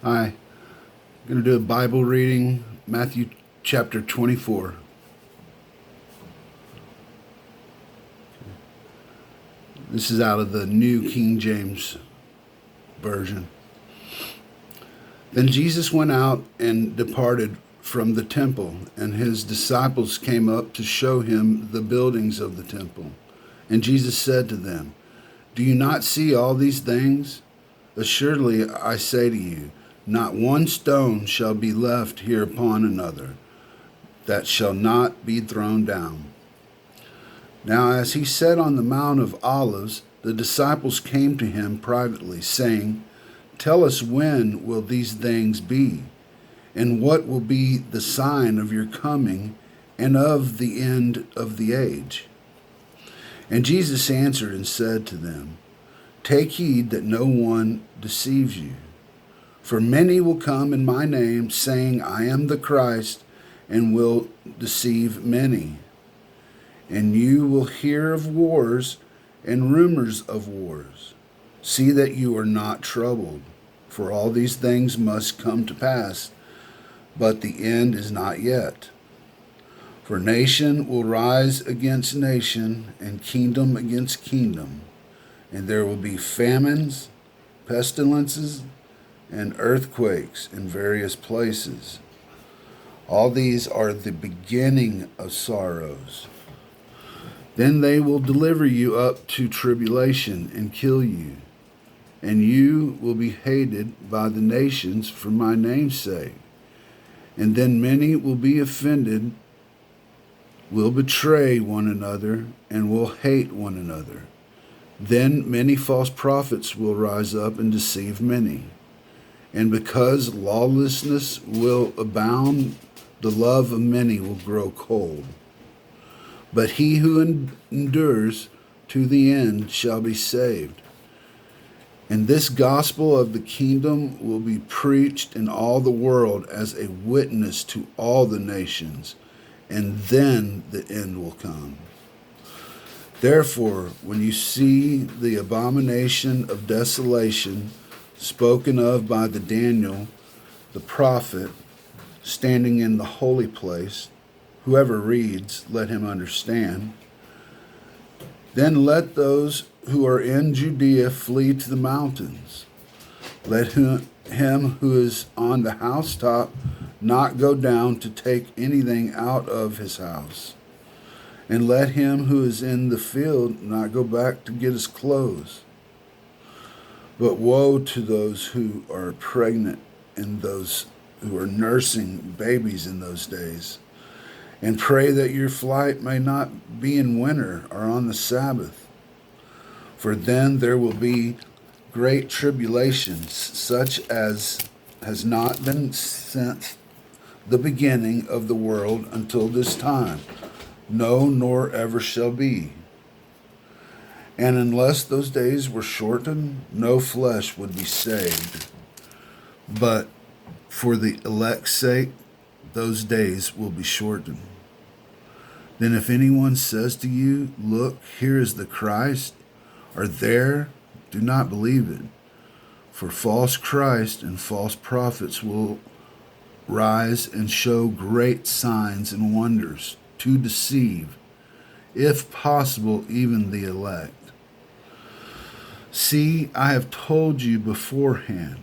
Hi, I'm going to do a Bible reading, Matthew chapter 24. This is out of the New King James Version. Then Jesus went out and departed from the temple, and his disciples came up to show him the buildings of the temple. And Jesus said to them, "Do you not see all these things? Assuredly, I say to you, not one stone shall be left here upon another that shall not be thrown down." Now, as he sat on the Mount of Olives, the disciples came to him privately, saying, "Tell us, when will these things be? And what will be the sign of your coming and of the end of the age?" And Jesus answered and said to them, "Take heed that no one deceives you. For many will come in my name, saying, 'I am the Christ,' and will deceive many. And you will hear of wars and rumors of wars. See that you are not troubled, for all these things must come to pass, but the end is not yet. For nation will rise against nation, and kingdom against kingdom, and there will be famines, pestilences, and earthquakes in various places. All these are the beginning of sorrows. Then they will deliver you up to tribulation and kill you, and you will be hated by the nations for my name's sake. And then many will be offended, will betray one another, and will hate one another. Then many false prophets will rise up and deceive many. And because lawlessness will abound, the love of many will grow cold. But he who endures to the end shall be saved. And this gospel of the kingdom will be preached in all the world as a witness to all the nations, and then the end will come. Therefore, when you see the abomination of desolation spoken of by the Daniel, the prophet, standing in the holy place, whoever reads, let him understand. Then let those who are in Judea flee to the mountains. Let him who is on the housetop not go down to take anything out of his house. And let him who is in the field not go back to get his clothes. But woe to those who are pregnant and those who are nursing babies in those days. And pray that your flight may not be in winter or on the Sabbath. For then there will be great tribulations, such as has not been since the beginning of the world until this time, no, nor ever shall be. And unless those days were shortened, no flesh would be saved. But for the elect's sake, those days will be shortened. Then if anyone says to you, 'Look, here is the Christ,' or 'There,' do not believe it. For false Christ and false prophets will rise and show great signs and wonders to deceive, if possible, even the elect. See, I have told you beforehand.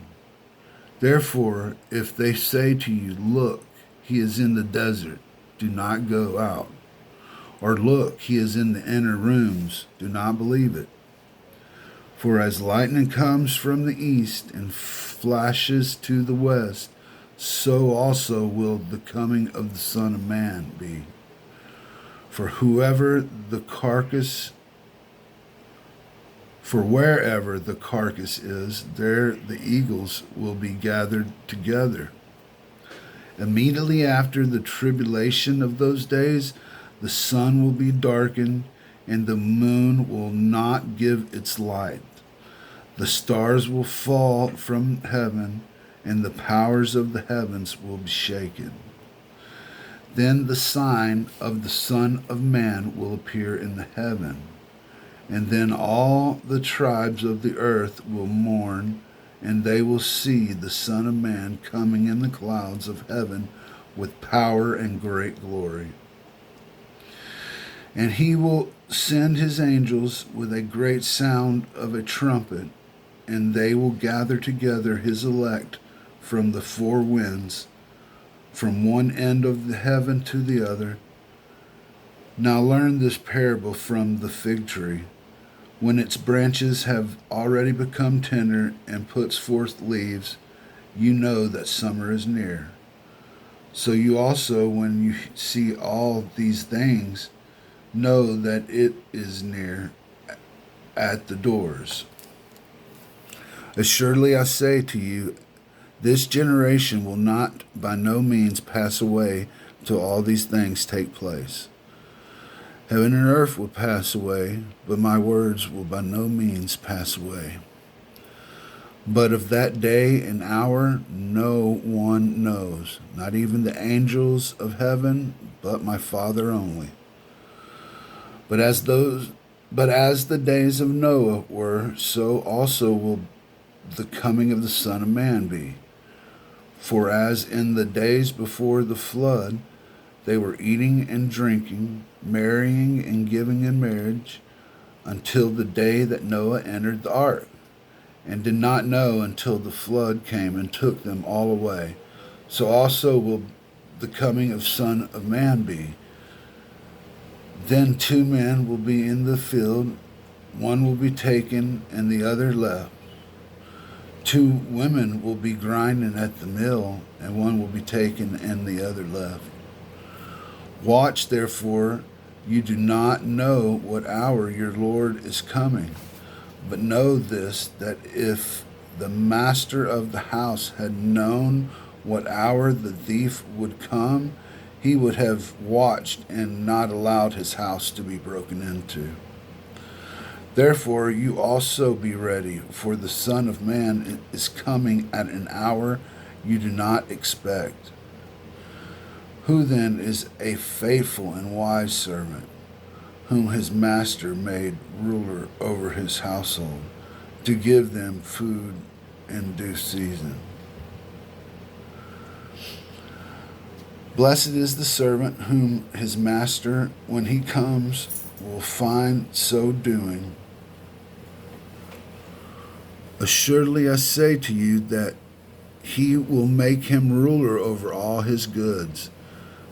Therefore, if they say to you, 'Look, he is in the desert,' do not go out. Or 'Look, he is in the inner rooms,' do not believe it. For as lightning comes from the east and flashes to the west, so also will the coming of the Son of Man be. For wherever the carcass is, there the eagles will be gathered together. Immediately after the tribulation of those days, the sun will be darkened, and the moon will not give its light. The stars will fall from heaven, and the powers of the heavens will be shaken. Then the sign of the Son of Man will appear in the heaven, and then all the tribes of the earth will mourn, and they will see the Son of Man coming in the clouds of heaven with power and great glory. And he will send his angels with a great sound of a trumpet, and they will gather together his elect from the four winds, from one end of the heaven to the other. Now learn this parable from the fig tree. When its branches have already become tender and puts forth leaves, you know that summer is near. So you also, when you see all these things, know that it is near at the doors. Assuredly I say to you, this generation will not by no means pass away till all these things take place. Heaven and earth will pass away, but my words will by no means pass away. But of that day and hour no one knows, not even the angels of heaven, but my Father only. But as the days of Noah were, so also will the coming of the Son of Man be. For as in the days before the flood, they were eating and drinking, marrying and giving in marriage, until the day that Noah entered the ark, and did not know until the flood came and took them all away. So also will the coming of Son of Man be. Then two men will be in the field, one will be taken and the other left. Two women will be grinding at the mill, and one will be taken and the other left. Watch therefore, you do not know what hour your Lord is coming. But know this, that if the master of the house had known what hour the thief would come, he would have watched and not allowed his house to be broken into. Therefore you also be ready, for the Son of Man is coming at an hour you do not expect. Who then is a faithful and wise servant, whom his master made ruler over his household, to give them food in due season? Blessed is the servant whom his master, when he comes, will find so doing. Assuredly I say to you that he will make him ruler over all his goods.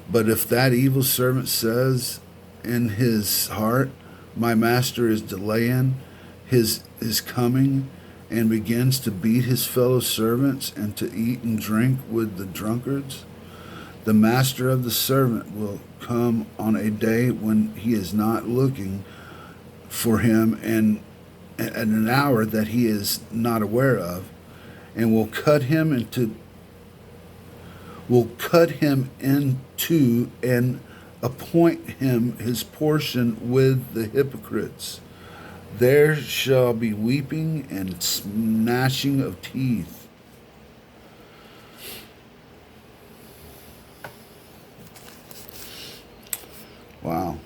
But if that evil servant says in his heart, my master is delaying his coming, and begins to beat his fellow servants and to eat and drink with the drunkards, the master of the servant will come on a day when he is not looking for him, and at an hour that he is not aware of, and will cut him into and appoint him his portion with the hypocrites. There shall be weeping and gnashing of teeth. Wow.